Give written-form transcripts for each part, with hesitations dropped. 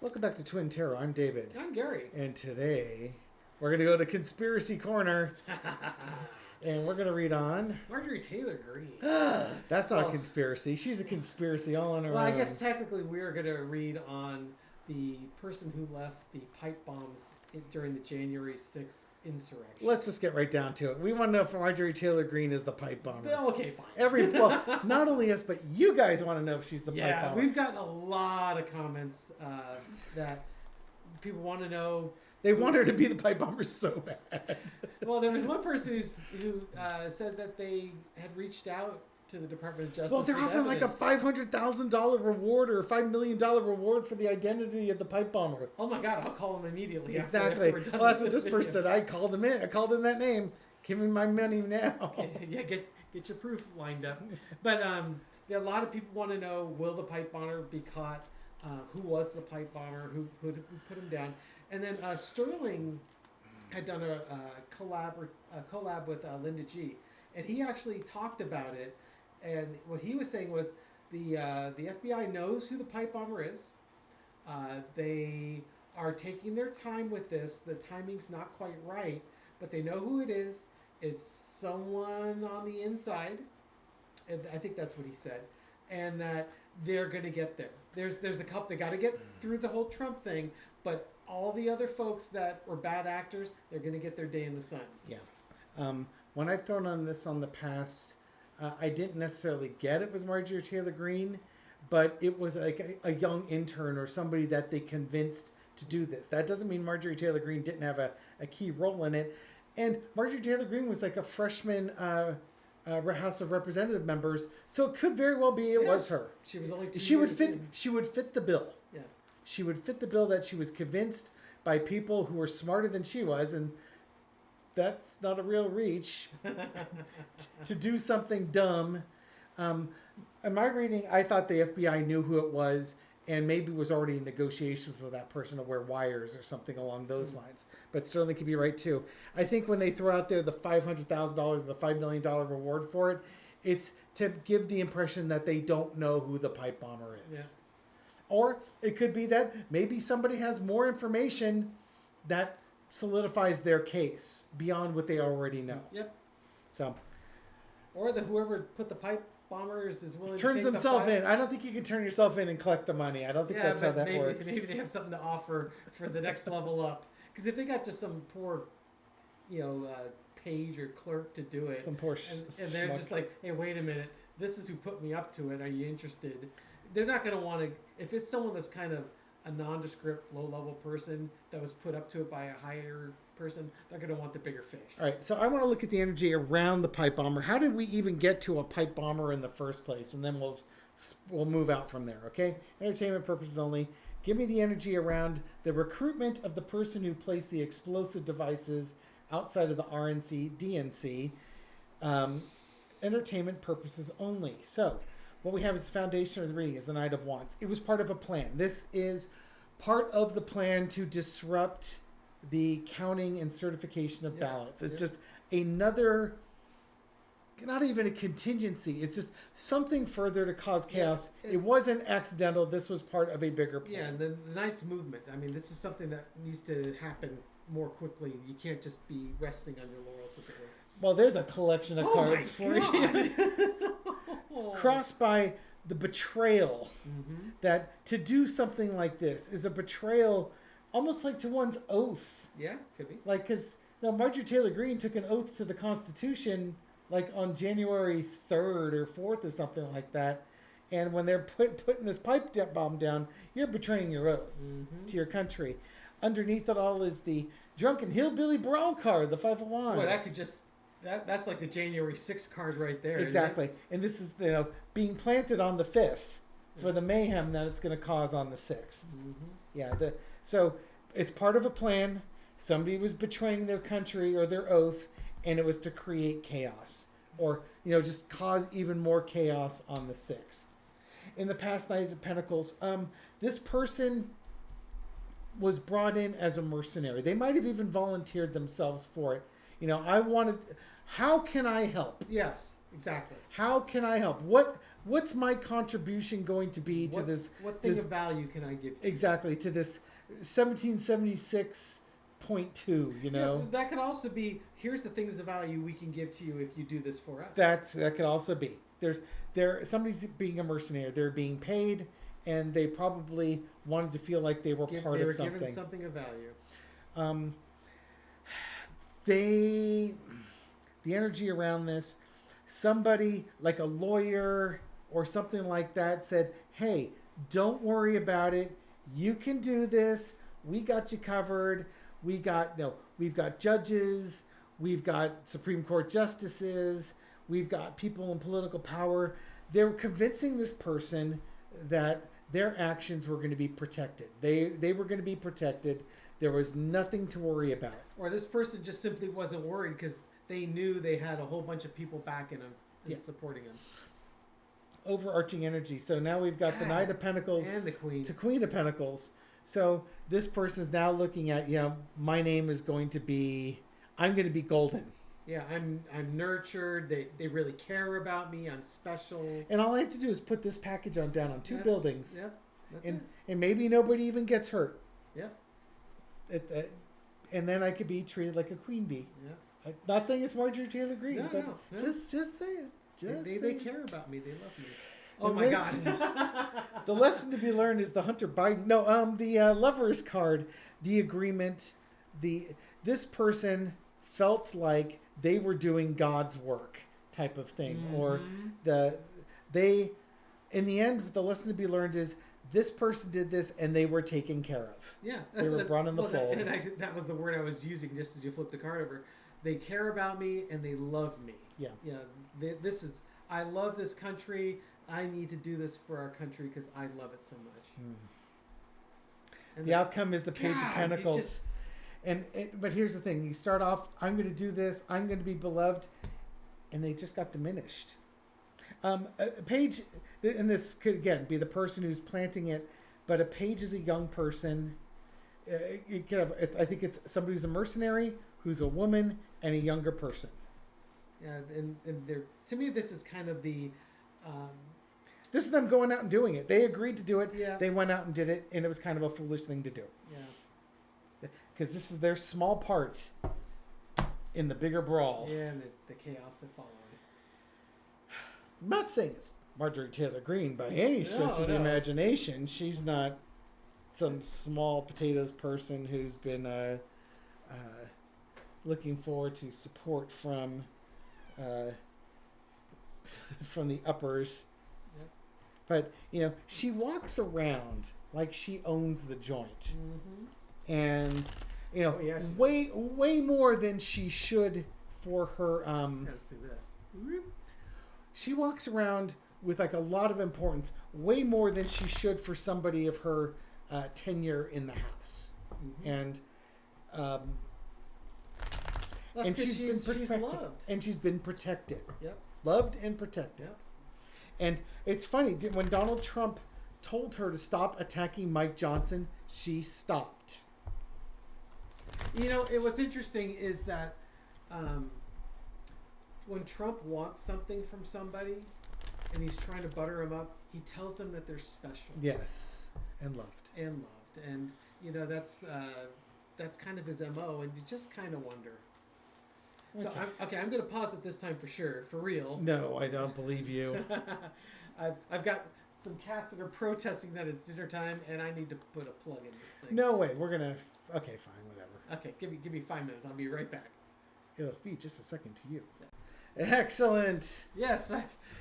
Welcome back to Twin Terror. I'm David. I'm Gary. And today we're going to go to Conspiracy Corner. And we're going to read on Marjorie Taylor Greene. That's not a conspiracy. She's a conspiracy all on her own. Well, I guess technically we're going to read on the person who left the pipe bombs during the January 6th insurrection. Let's just get right down to it. We want to know if Marjorie Taylor Greene is the pipe bomber. Okay, fine. Not only us, but you guys want to know if she's the pipe bomber. Yeah, we've gotten a lot of comments that people want to know. They want her to be the pipe bomber so bad. Well, there was one person who said that they had reached out to the Department of Justice. Well, they're offering like a $500,000 reward or a $5 million reward for the identity of the pipe bomber. Oh my God, I'll call him immediately. Exactly. Well, that's what this person said. I called him in. I called in that name. Give me my money now. Yeah, get your proof lined up. But a lot of people want to know, will the pipe bomber be caught? Who was the pipe bomber? Who put him down? And then Sterling had done a collab with Linda G. And he actually talked about it. And what he was saying was the FBI knows who the pipe bomber is. They are taking their time with this. The timing's not quite right, but they know who it is. It's someone on the inside. And I think that's what he said. And that they're going to get there. There's a couple. They got to get through the whole Trump thing, but all the other folks that were bad actors, they're going to get their day in the sun. Yeah. When I've thrown on this on the past, I didn't necessarily get it was Marjorie Taylor Greene, but it was like a young intern or somebody that they convinced to do this. That doesn't mean Marjorie Taylor Greene didn't have a key role in it. And Marjorie Taylor Greene was like a freshman House of Representative members, so it could very well be it was her. She was only 2 She would years fit. in. She would fit the bill. Yeah. She would fit the bill that she was convinced by people who were smarter than she was, and that's not a real reach to do something dumb. In my reading, I thought the FBI knew who it was and maybe was already in negotiations with that person to wear wires or something along those lines. But Sterling could be right too. I think when they throw out there the $500,000, the $5 million reward for it, it's to give the impression that they don't know who the pipe bomber is. Yeah. Or it could be that maybe somebody has more information that solidifies their case beyond what they already know. Yep. So, or whoever put the pipe bombers is willing turns to take himself in. I don't think you can turn yourself in and collect the money. I don't think that's how that works. Maybe they have something to offer for the next level up. Because if they got just some poor, page or clerk to do it, some poor and they're just like, hey, wait a minute, this is who put me up to it. Are you interested? They're not going to want to. If it's someone that's kind of a nondescript, low-level person that was put up to it by a higher person, they're going to want the bigger fish. All right, so I want to look at the energy around the pipe bomber. How did we even get to a pipe bomber in the first place? And then we'll move out from there, okay? Entertainment purposes only. Give me the energy around the recruitment of the person who placed the explosive devices outside of the RNC, DNC. Entertainment purposes only. So what we have as the foundation of the reading is the Knight of Wands. It was part of a plan. This is part of the plan to disrupt the counting and certification of ballots. It's just another, not even a contingency. It's just something further to cause chaos. It wasn't accidental. This was part of a bigger plan. Yeah, and the Knight's movement. I mean, this is something that needs to happen more quickly. You can't just be resting on your laurels with it. Well, there's a collection of cards for you. Crossed by the betrayal. Mm-hmm. That to do something like this is a betrayal almost like to one's oath. Yeah, could be. Like, because Marjorie Taylor Greene took an oath to the Constitution like on January 3rd or 4th or something like that. And when they're putting this pipe bomb down, you're betraying your oath to your country. Underneath it all is the drunken hillbilly brawl card, the Five of Wands. Well, that could just... That's like the January 6th card right there. Exactly. And this is being planted on the 5th for the mayhem that it's going to cause on the 6th. Mm-hmm. Yeah. So it's part of a plan. Somebody was betraying their country or their oath, and it was to create chaos or, just cause even more chaos on the 6th. In the past Knights of Pentacles, this person was brought in as a mercenary. They might have even volunteered themselves for it. How can I help? Yes, exactly. How can I help? What what's my contribution going to be to this? What thing this, of value can I give to exactly to this 1776.2? You know, that could also be, here's the things of value we can give to you if you do this for us. that could also be. Somebody's being a mercenary. They're being paid, and they probably wanted to feel like they were part of something. Given something of value. The energy around this, somebody like a lawyer or something like that said, "Hey, don't worry about it. You can do this. We got you covered. We've got judges. We've got Supreme Court justices. We've got people in political power." They were convincing this person that their actions were going to be protected. They were going to be protected. There was nothing to worry about. Or this person just simply wasn't worried because they knew they had a whole bunch of people backing them and supporting them. Overarching energy. So now we've got the Knight of Pentacles and the Queen to Queen of Pentacles. So this person's now looking at, my name is going to be, I'm going to be golden. Yeah, I'm nurtured. They really care about me. I'm special. And all I have to do is put this package down on two buildings. Yep. That's and it. And maybe nobody even gets hurt. Yep. And then I could be treated like a queen bee. Yep. I'm not saying it's Marjorie Taylor Greene, No. just say it. They care about me. They love me. Oh my God. The lesson to be learned is the Hunter Biden. No, the Lover's card, the agreement. This person felt like they were doing God's work, type of thing, or in the end, the lesson to be learned is this person did this and they were taken care of. Yeah, they were brought in the fold. And actually, that was the word I was using just as you flip the card over. They care about me and they love me. Yeah. I love this country. I need to do this for our country because I love it so much. And the outcome is the Page of Pentacles. But here's the thing. You start off, I'm going to do this. I'm going to be beloved. And they just got diminished. A page, and this could, again, be the person who's planting it. But a page is a young person. I think it's somebody who's a mercenary, who's a woman, and a younger person. Yeah, and to me, this is kind of the... this is them going out and doing it. They agreed to do it. Yeah. They went out and did it, and it was kind of a foolish thing to do. Yeah. Because this is their small part in the bigger brawl. Yeah, and the chaos that followed. I'm not saying it's Marjorie Taylor Greene by any stretch of the imagination. She's not some small potatoes person who's been looking forward to support from the uppers. Yep. But, she walks around like she owns the joint. Mm-hmm. And, way more than she should for her. Let's do this. She walks around with like a lot of importance, way more than she should for somebody of her tenure in the house. Mm-hmm. And she's loved. And she's been protected. Yep. Loved and protected. Yep. And it's funny, when Donald Trump told her to stop attacking Mike Johnson, she stopped. What's interesting is that when Trump wants something from somebody and he's trying to butter him up, he tells them that they're special. Yes, and loved. And that's kind of his MO, and you just kind of wonder. So I'm going to pause it this time for sure, for real. No, I don't believe you. I've got some cats that are protesting that it's dinner time, and I need to put a plug in this thing. No way. We're gonna. Okay, fine, whatever. Okay, give me 5 minutes. I'll be right back. It'll be just a second to you. Yeah. Excellent. Yes,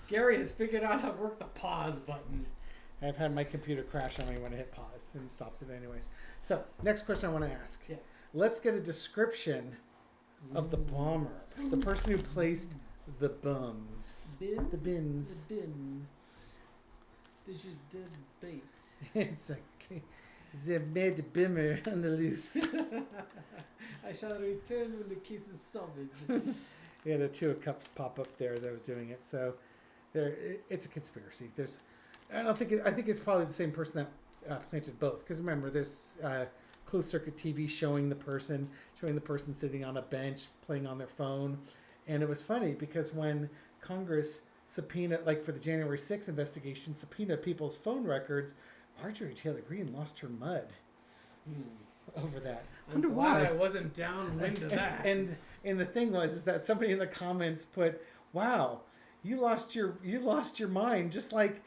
Gary has figured out how to work the pause button. I've had my computer crash on me when I hit pause, and it stops it anyways. So, next question I want to ask. Yes. Let's get a description of the bomber, the person who placed the bums. The bins. The bin. Did you dead bait? It's like the mad bimmer on the loose. I shall return when the case is solved. We had a 2 of Cups pop up there as I was doing it. So it's a conspiracy. I think it's probably the same person that planted both. Because remember, there's closed circuit TV showing the person sitting on a bench playing on their phone. And it was funny because when Congress subpoena, like for the January 6th investigation, subpoena people's phone records. Marjorie Taylor Greene lost her mud over that. I'm glad I wasn't downwind of that. And the thing was that somebody in the comments put, "Wow, you lost your mind," just like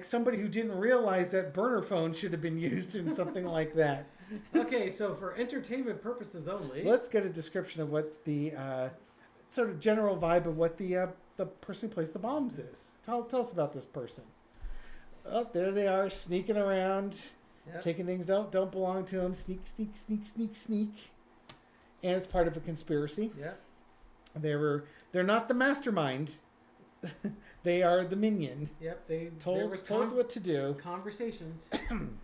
somebody who didn't realize that burner phone should have been used in something like that. Okay, so for entertainment purposes only. Let's get a description of what the sort of general vibe of what the person who placed the bombs is. Tell us about this person. Oh, there they are, sneaking around, taking things that don't belong to them. Sneak. And it's part of a conspiracy. Yeah. They're not the mastermind. They are the minion. Yep. Told what to do. Conversations and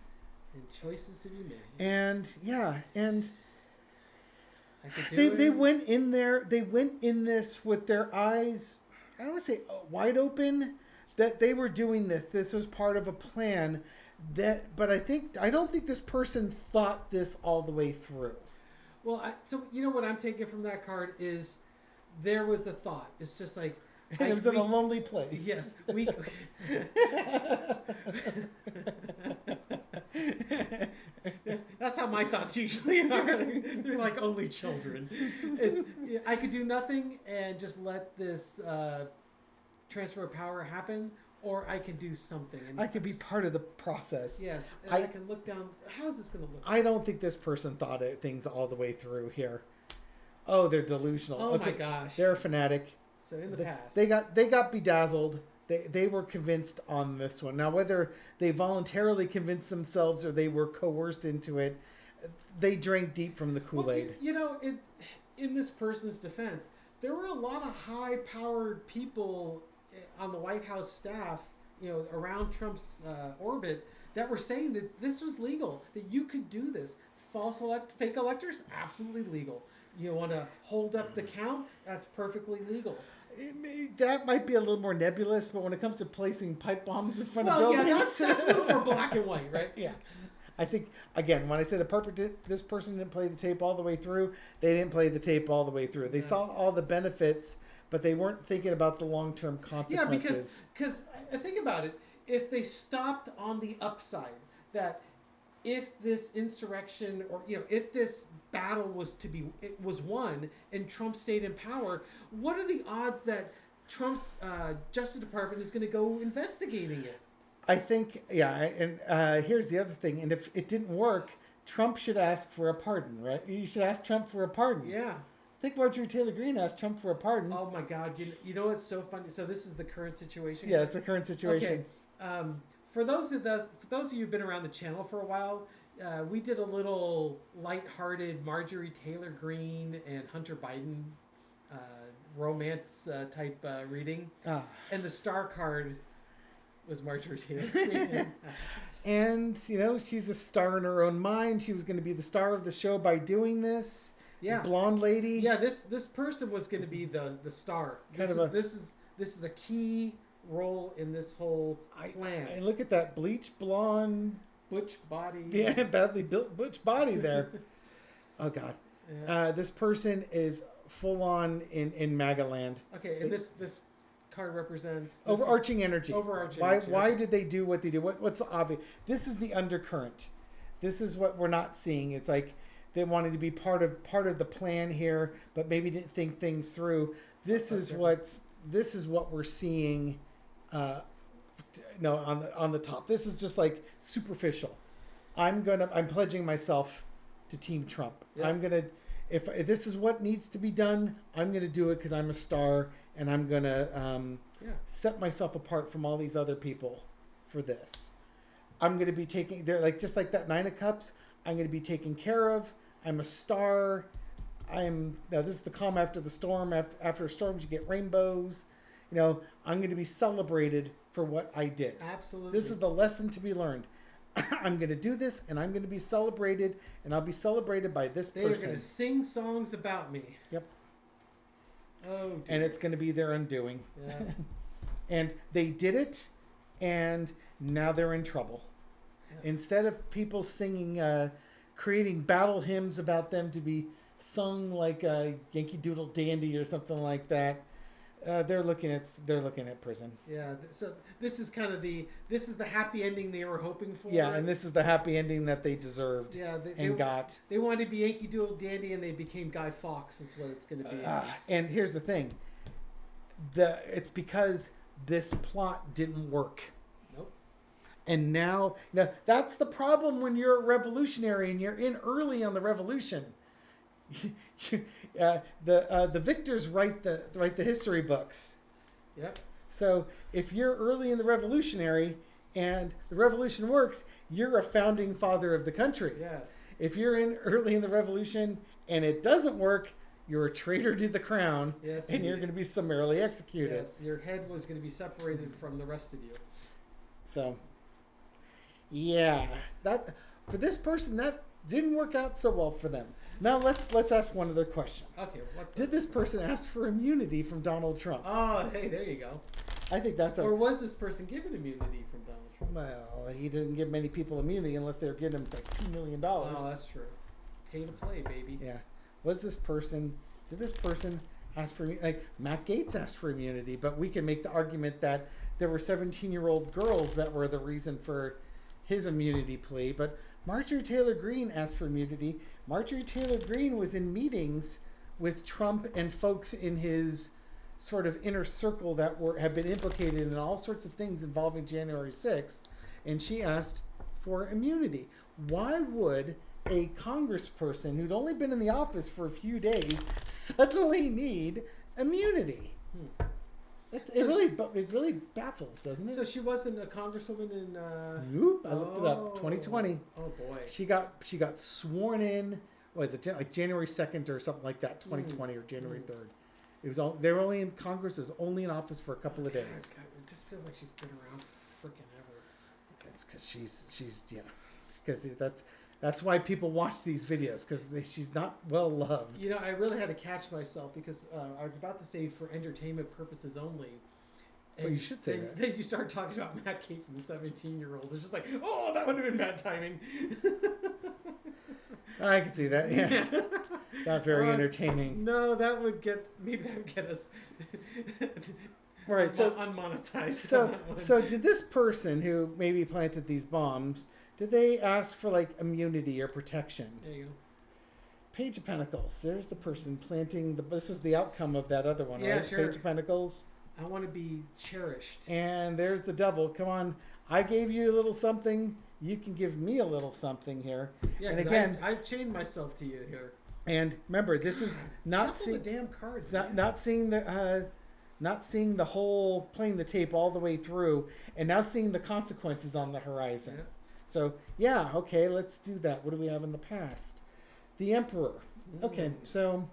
choices to be made. And I could do they it. went in there. They went in this with their eyes, I don't want to say wide open, that they were doing this. This was part of a plan. But I don't think this person thought this all the way through. Well, so you know what I'm taking from that card is there was a thought. It's just like. And it was in a lonely place. Yes. That's how my thoughts usually are. They're like only children. I could do nothing and just let this transfer of power happen, or I can do something. And I could be part of the process. Yes. And I can look down. How's this going to look? I don't think this person thought things all the way through here. Oh, they're delusional. Oh, my gosh. They're a fanatic. So in the past. They got bedazzled. They were convinced on this one. Now, whether they voluntarily convinced themselves or they were coerced into it, they drank deep from the Kool-Aid. Well, in this person's defense, there were a lot of high-powered people on the White House staff, around Trump's orbit, that were saying that this was legal, that you could do this. Fake electors, absolutely legal. You want to hold up the count, that's perfectly legal. That might be a little more nebulous, but when it comes to placing pipe bombs in front of buildings... Yeah, that's a little more black and white, right? Yeah. I think, again, when I say this person didn't play the tape all the way through, they didn't play the tape all the way through. They saw all the benefits, but they weren't thinking about the long-term consequences. Yeah, because think about it. If they stopped on the upside, that if this insurrection or, if this battle was won and Trump stayed in power, what are the odds that Trump's Justice Department is going to go investigating it? I think, and here's the other thing. And if it didn't work, Trump should ask for a pardon, right? You should ask Trump for a pardon. Yeah. I think Marjorie Taylor Greene asked Trump for a pardon. Oh, my God. You know what's so funny? So this is the current situation? Yeah, it's a current situation. Okay. For those of you who've been around the channel for a while, we did a little lighthearted Marjorie Taylor Greene and Hunter Biden romance type reading. And the star card was Marjorie Taylor Greene. And, she's a star in her own mind. She was going to be the star of the show by doing this. Yeah. The blonde lady. Yeah, this person was going to be the star. This is a key role in this whole plan. And look at that bleach blonde butch body. Yeah, badly built butch body there. Oh God. Yeah. This person is full on in MAGA land. Okay, and this card represents overarching energy. Why did they do what they do? What's the obvious? This is the undercurrent. This is what we're not seeing. It's like they wanted to be part of the plan here, but maybe didn't think things through. This is what we're seeing. On the top. This is just like superficial. I'm pledging myself to Team Trump. Yeah. If this is what needs to be done, I'm gonna do it because I'm a star, and I'm gonna set myself apart from all these other people for this. I'm gonna be taking. They're just like that Nine of Cups. I'm gonna be taken care of. I'm a star. This is the calm after the storm. After storms, you get rainbows. I'm going to be celebrated for what I did. Absolutely. This is the lesson to be learned. I'm going to do this, and I'm going to be celebrated, and I'll be celebrated by this person. They're going to sing songs about me. Yep. Oh, dear. And it's going to be their undoing. Yeah. And they did it, and now they're in trouble. Yeah. Instead of people singing, creating battle hymns about them to be sung like Yankee Doodle Dandy or something like that, They're looking at prison. Yeah. So this is kind of the happy ending they were hoping for. Yeah, and this is the happy ending that they deserved. Yeah, got. They wanted to be Yankee Doodle Dandy, and they became Guy Fawkes. Is what it's going to be. And here's the thing. It's because this plot didn't work. Nope. And now that's the problem when you're a revolutionary and you're in early on the revolution. The victors write the history books. Yep. So if you're early in the revolutionary and the revolution works, you're a founding father of the country. Yes. If you're early in the revolution and it doesn't work, you're a traitor to the crown. Yes. And you're going to be summarily executed. Yes. Your head was going to be separated from the rest of you. So, yeah, that for this person that didn't work out so well for them. Now let's ask one other question. Okay, Did this person ask for immunity from Donald Trump? Oh, hey, there you go. I think that's Or was this person given immunity from Donald Trump? Well, he didn't give many people immunity unless they were giving him like $2 million. Oh, that's true. Pay to play, baby. Yeah. Did this person ask for, like, Matt Gaetz asked for immunity, but we can make the argument that there were 17-year-old girls that were the reason for his immunity plea. But Marjorie Taylor Greene asked for immunity. Marjorie Taylor Greene was in meetings with Trump and folks in his sort of inner circle that have been implicated in all sorts of things involving January 6th, and she asked for immunity. Why would a congressperson who'd only been in the office for a few days suddenly need immunity? It really baffles, doesn't it? So she wasn't a congresswoman in. Nope, I looked it up. 2020. Oh boy. She got sworn in. Was it like January 2nd or something like that? 2020 or January 3rd. It was all. They were only in Congress. It was only in office for a couple of days. God, it just feels like she's been around for freaking ever. That's because she's because that's why people watch these videos, because she's not well loved. You know, I really had to catch myself because I was about to say for entertainment purposes only. Well, you should say that. Then you start talking about Matt Gaetz and the 17-year-olds. It's just like, oh, that would have been bad timing. I can see that. Yeah, not very entertaining. No, that would get us. All right, so unmonetized. So did this person who maybe planted these bombs? Did they ask for like immunity or protection? There you go. Page of Pentacles. There's the person planting this was the outcome of that other one, yeah, right? Sure. Page of Pentacles. I want to be cherished. And there's the devil. Come on. I gave you a little something. You can give me a little something here. Yeah, and again, I've chained myself to you here. And remember, this is not seeing the damn cards. Not seeing the whole, playing the tape all the way through, and now seeing the consequences on the horizon. Yeah. So, yeah, okay, let's do that. What do we have in the past? The Emperor. Okay, so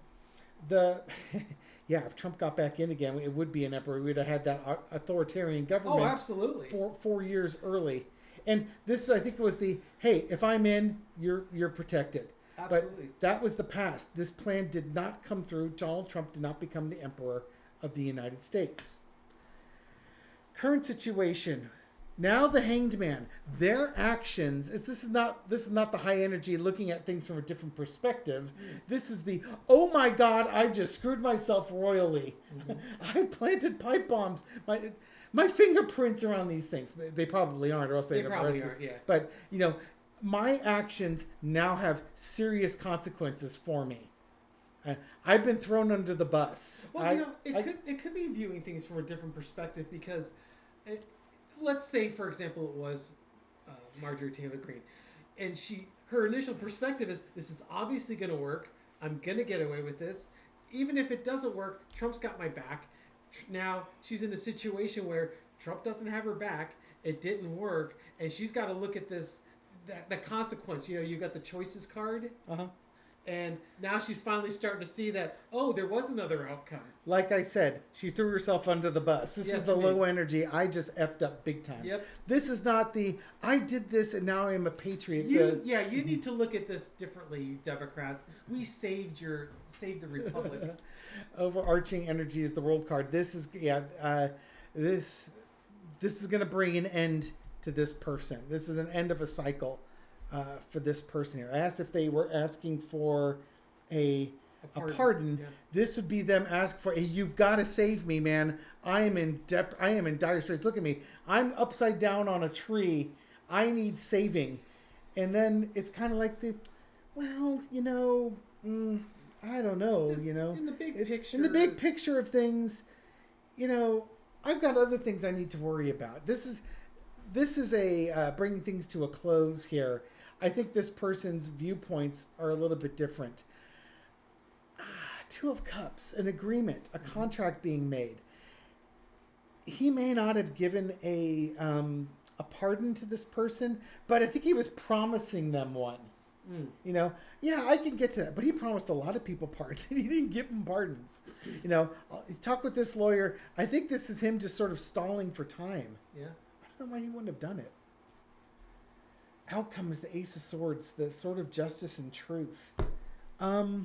if Trump got back in again, it would be an emperor. We'd have had that authoritarian government. Oh, absolutely. 4 years early. And this, I think, was hey, if I'm in, you're protected. Absolutely. But that was the past. This plan did not come through. Donald Trump did not become the emperor of the United States. Current situation. Now the Hanged Man, their actions. This is not the high energy looking at things from a different perspective. This is the, oh my God, I just screwed myself royally. I planted pipe bombs. My fingerprints are on these things. They probably aren't, or else they'd have probably arrested. aren't. Yeah. But my actions now have serious consequences for me. I've been thrown under the bus. Well, it could be viewing things from a different perspective because. Let's say, for example, it was Marjorie Taylor Greene, and her initial perspective is, this is obviously going to work. I'm going to get away with this. Even if it doesn't work, Trump's got my back. Now she's in a situation where Trump doesn't have her back. It didn't work, and she's got to look at this, the consequence. You got the choices card. And now she's finally starting to see that, there was another outcome. Like I said, she threw herself under the bus. This is the low energy. I just effed up big time. Yep. This is not the, I did this and now I'm a patriot. You need to look at this differently, you Democrats. We saved the Republic. Overarching energy is the world card. This is, this is going to bring an end to this person. This is an end of a cycle. For this person here, I asked if they were asking for a a pardon. Yeah. This would be them ask for, hey, you've got to save me, man. I am in dire straits. Look at me. I'm upside down on a tree. I need saving. And then it's kind of like well, I don't know, In the big picture. In the big picture of things, I've got other things I need to worry about. This is a bringing things to a close here. I think this person's viewpoints are a little bit different. Two of Cups, an agreement, a contract being made. He may not have given a pardon to this person, but I think he was promising them one. Yeah, I can get to that, but he promised a lot of people pardons, and he didn't give them pardons. He's talked with this lawyer. I think this is him just sort of stalling for time. Yeah. I don't know why he wouldn't have done it. Outcome is the Ace of Swords, the sword of justice and truth. I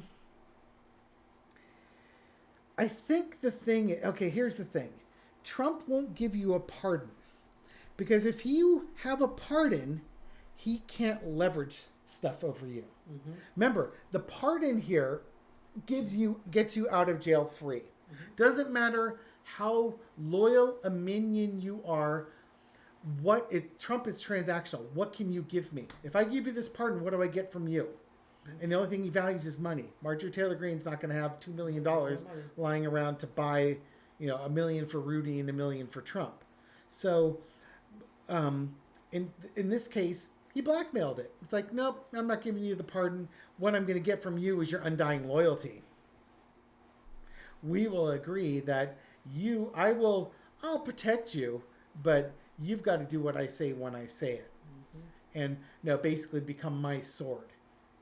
think the thing... Okay, here's the thing. Trump won't give you a pardon. Because if you have a pardon, he can't leverage stuff over you. Mm-hmm. Remember, the pardon here gets you out of jail free. Mm-hmm. Doesn't matter how loyal a minion you are. Trump is transactional. What can you give me? If I give you this pardon, what do I get from you? And the only thing he values is money. Marjorie Taylor Greene's not going to have $2 million lying around to buy, $1 million for Rudy and $1 million for Trump. So, in this case, he blackmailed it. It's like, nope, I'm not giving you the pardon. What I'm going to get from you is your undying loyalty. We will agree that I'll protect you, but you've got to do what I say when I say it. Mm-hmm. And basically become my sword.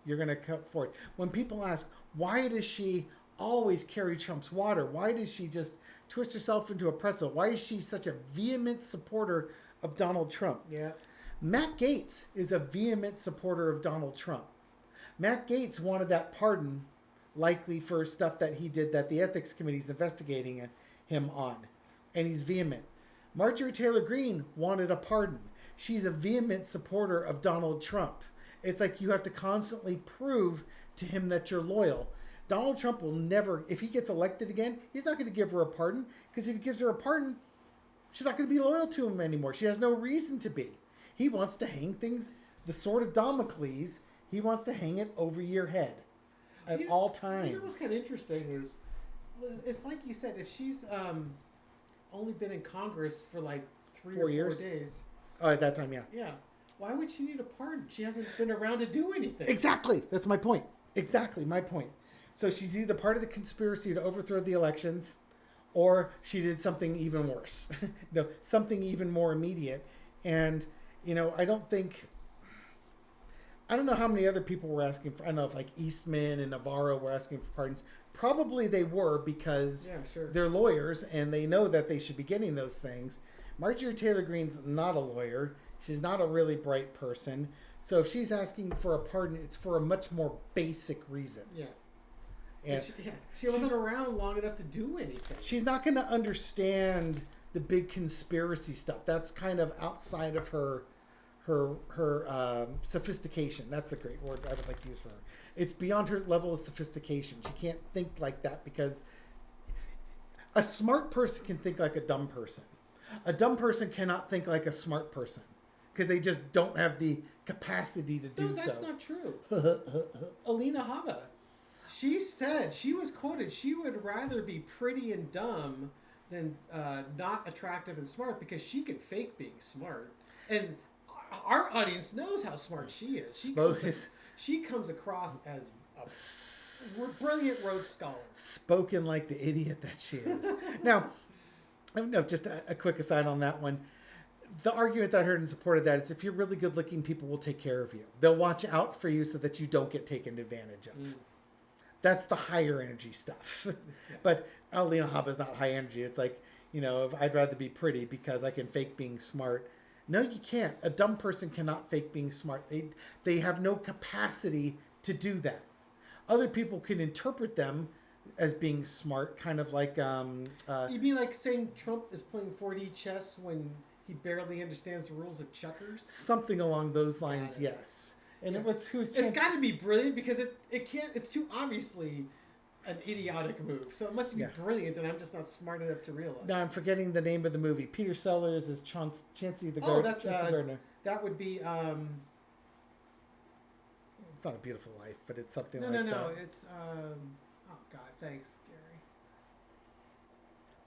You're going to cut forward. When people ask, why does she always carry Trump's water? Why does she just twist herself into a pretzel? Why is she such a vehement supporter of Donald Trump? Yeah. Matt Gaetz is a vehement supporter of Donald Trump. Matt Gaetz wanted that pardon, likely for stuff that he did that the ethics committee is investigating him on. And he's vehement. Marjorie Taylor Greene wanted a pardon. She's a vehement supporter of Donald Trump. It's like you have to constantly prove to him that you're loyal. Donald Trump will never, if he gets elected again, he's not going to give her a pardon, because if he gives her a pardon, she's not going to be loyal to him anymore. She has no reason to be. He wants to hang things, the sword of Damocles, he wants to hang it over your head at all times. What's kind of interesting is, it's like you said, if she's only been in Congress for like 3 or 4 days. Oh, at that time, yeah. Yeah. Why would she need a pardon? She hasn't been around to do anything. Exactly. That's my point. Exactly my point. So she's either part of the conspiracy to overthrow the elections, or she did something even worse. Something even more immediate. And, I don't know how many other people were asking for, I don't know if like Eastman and Navarro were asking for pardons. Probably they were, because they're lawyers and they know that they should be getting those things. Marjorie Taylor Greene's not a lawyer. She's not a really bright person. So if she's asking for a pardon, it's for a much more basic reason. Yeah. And she wasn't around long enough to do anything. She's not going to understand the big conspiracy stuff. That's kind of outside of her sophistication. That's a great word I would like to use for her. It's beyond her level of sophistication. She can't think like that, because a smart person can think like a dumb person. A dumb person cannot think like a smart person, because they just don't have the capacity to do so. No, that's not true. Alina Habba, she said, she was quoted, she would rather be pretty and dumb than not attractive and smart, because she could fake being smart. And our audience knows how smart she is. She comes across as a brilliant Rhodes Scholar. Spoken like the idiot that she is. Now, just a quick aside on that one. The argument that I heard in support of that is, if you're really good looking, people will take care of you. They'll watch out for you so that you don't get taken advantage of. That's the higher energy stuff. But Alina Habba's not high energy. It's like, if I'd rather be pretty because I can fake being smart. No, you can't. A dumb person cannot fake being smart. They have no capacity to do that. Other people can interpret them as being smart, kind of like... you mean like saying Trump is playing 4D chess when he barely understands the rules of checkers? Something along those lines, yes. And it's got to be brilliant, because it can't... It's too obviously an idiotic move. So it must be Yeah. brilliant, and I'm just not smart enough to realize. Now I'm forgetting the name of the movie. Peter Sellers is Chancey the that's Gardener. that would be It's not A Beautiful Life, but it's something no, like no, that. no. It's oh God, thanks, Gary.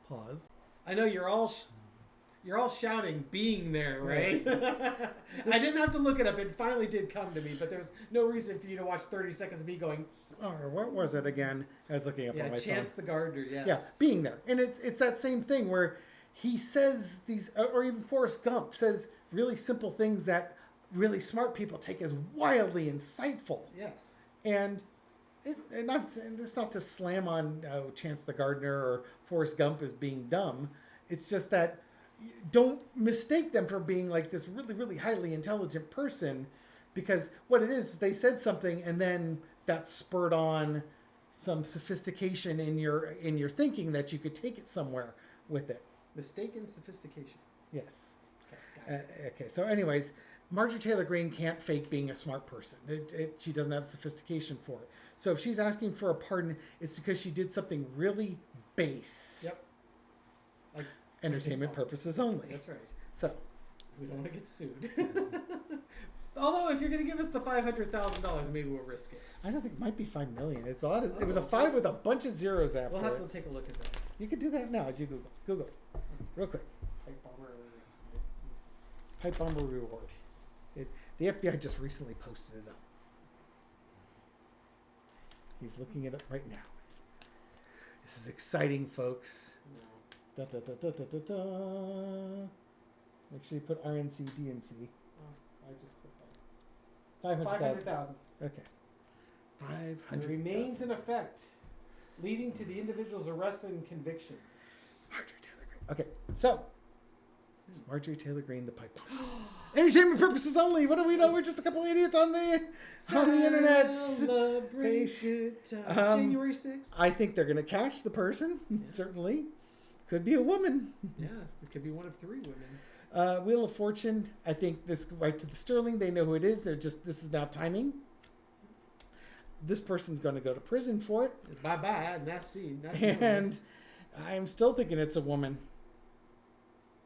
Pause. I know you're all shouting being there, right? Yes. I didn't have to look it up. It finally did come to me, but there's no reason for you to watch 30 seconds of me going, Or what was it again? I was looking up on my Chance phone. the Gardener, yes. Yeah, being there. And it's that same thing where he says these, or even Forrest Gump says really simple things that really smart people take as wildly insightful. Yes. And it's not to slam on Chance the Gardener or Forrest Gump as being dumb. It's just that don't mistake them for being like this really, really highly intelligent person, because what it is, they said something and then that spurred on some sophistication in your thinking that you could take it somewhere with it. Mistaken sophistication. Yes. Okay, got it. Okay. So, anyways, Marjorie Taylor Greene can't fake being a smart person. She doesn't have sophistication for it. So, if she's asking for a pardon, it's because she did something really base. Yep. Like Entertainment purposes only. That's right. So, We don't want to get sued. Although, if you're going to give us the $500,000, maybe we'll risk it. I don't think it might be $5 million. It's a lot. It was a 5 with a bunch of zeros after We'll have it. to take a look at that. You could do that now as you Google. Google. Real quick. Pipe bomber reward. The FBI just recently posted it up. He's looking it up right now. This is exciting, folks. No. Da, da, da, da, da, da, da. Make sure you put RNC, DNC. I just put that. 500,000. 500,000. Okay. And 500 remains in effect, leading to the individual's arrest and conviction. It's Marjorie Taylor Greene. Okay, so it's Marjorie Taylor Greene, the pipe bomber. Entertainment purposes only. What do we know? We're just a couple idiots on the internet. Celebrate good times. January 6th. I think they're going to catch the person. Certainly, could be a woman. Yeah, it could be one of 3 women. Wheel of Fortune. I think this right to the Sterling. They know who it is. This is now timing. This person's going to go to prison for it. Bye bye. Not seen. And I'm still thinking it's a woman.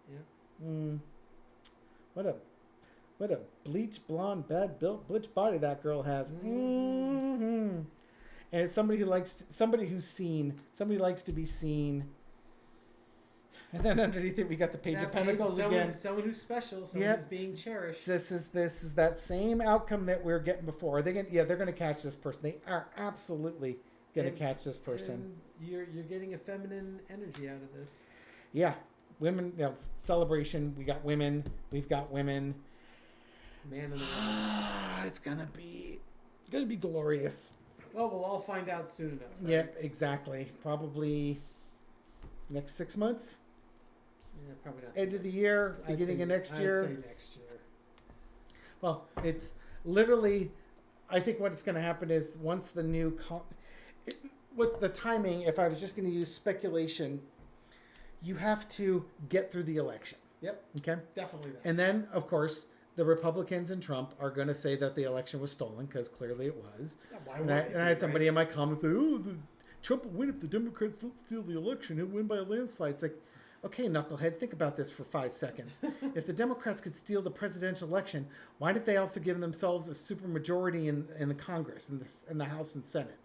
Yeah. What a bleach blonde, bad built butch body that girl has. Mm-hmm. And it's somebody who's seen. Somebody likes to be seen. And then underneath it, we got the Page of Pentacles again. Someone who's special. Someone who's being cherished. This is that same outcome that we're getting before. They're going to catch this person. They are absolutely going to catch this person. And you're getting a feminine energy out of this. Yeah, women. Celebration. We got women. We've got women. Man and woman. It's gonna be glorious. Well, we'll all find out soon enough. Right? Yep, exactly. Probably next 6 months. Yeah, probably not. End of the year, beginning of next year. I'd say next year. Well, it's literally. I think what it's going to happen is once the new. With the timing, if I was just going to use speculation, you have to get through the election. Yep. Okay. Definitely that. And then, of course, the Republicans and Trump are going to say that the election was stolen because clearly it was. Yeah, why And would I had somebody in my comments say, "Oh, Trump will win if the Democrats don't steal the election. He'll win by a landslide." It's like, okay, knucklehead, think about this for 5 seconds. If the Democrats could steal the presidential election, why did they also give themselves a supermajority in the Congress, in the House and Senate?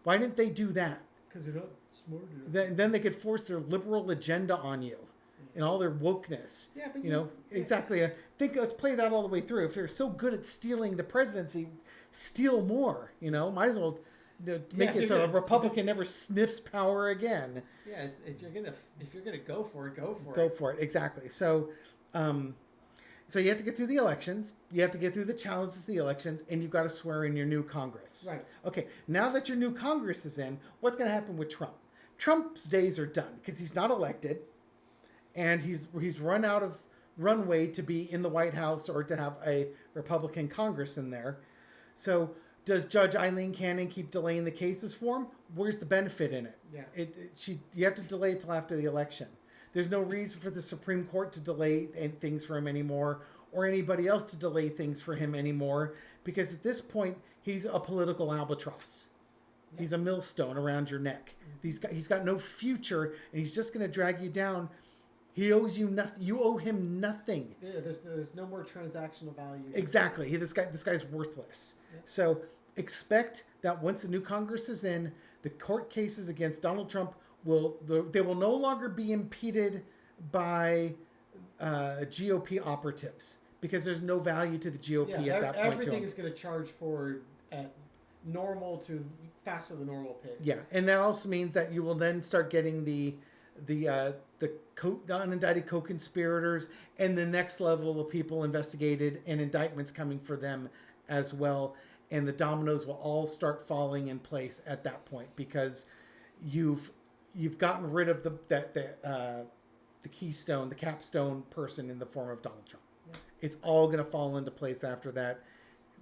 Why didn't they do that? Because they're not smart enough. Then they could force their liberal agenda on you and all their wokeness. Yeah, but exactly. Let's play that all the way through. If they're so good at stealing the presidency, steal more. Might as well make it so a Republican never sniffs power again. Yeah, if you're gonna go for it, go for it. Go for it. Exactly. So, so you have to get through the elections. You have to get through the challenges of the elections, and you've got to swear in your new Congress. Right. Okay. Now that your new Congress is in, what's going to happen with Trump? Trump's days are done because he's not elected, and he's run out of runway to be in the White House or to have a Republican Congress in there. So does Judge Eileen Cannon keep delaying the cases for him? Where's the benefit in it? Yeah. You have to delay it till after the election. There's no reason for the Supreme Court to delay things for him anymore, or anybody else to delay things for him anymore, because at this point he's a political albatross. Yep. He's a millstone around your neck. He's got no future, and he's just going to drag you down. He owes you nothing. You owe him nothing. Yeah, there's no more transactional value. Exactly. This guy's worthless. Yep. So expect that once the new Congress is in, the court cases against Donald Trump they will no longer be impeded by GOP operatives, because there's no value to the GOP at that point. Everything is going to charge forward at normal to faster than normal pace. Yeah, and that also means that you will then start getting the unindicted co-conspirators and the next level of people investigated and indictments coming for them as well, and the dominoes will all start falling in place at that point, because you've gotten rid of the keystone, the capstone person in the form of Donald Trump. Yeah. It's all going to fall into place after that,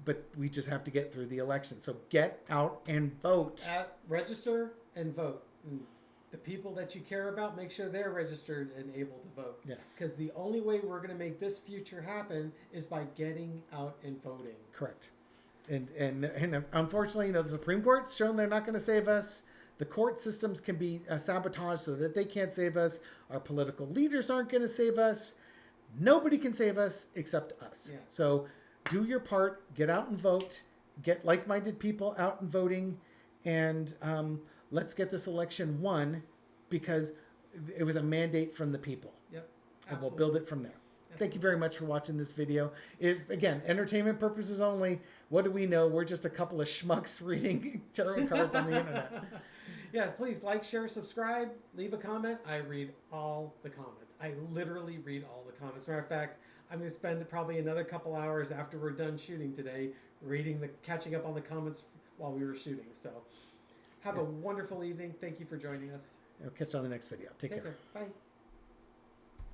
but we just have to get through the election. So get out and vote. Register and vote. And the people that you care about, make sure they're registered and able to vote. Yes. Because the only way we're going to make this future happen is by getting out and voting. Correct. And unfortunately, the Supreme Court's shown they're not going to save us. The court systems can be sabotaged so that they can't save us. Our political leaders aren't going to save us. Nobody can save us except us. Yeah. So do your part. Get out and vote. Get like-minded people out and voting. And let's get this election won, because it was a mandate from the people. Yep. And we'll build it from there. Thank you very much for watching this video. Again, entertainment purposes only. What do we know? We're just a couple of schmucks reading tarot cards on the internet. Yeah, please like, share, subscribe, leave a comment. I read all the comments. I literally read all the comments. Matter of fact, I'm going to spend probably another couple hours after we're done shooting today catching up on the comments while we were shooting. So have a wonderful evening. Thank you for joining us. I'll catch you on the next video. Take care. Bye.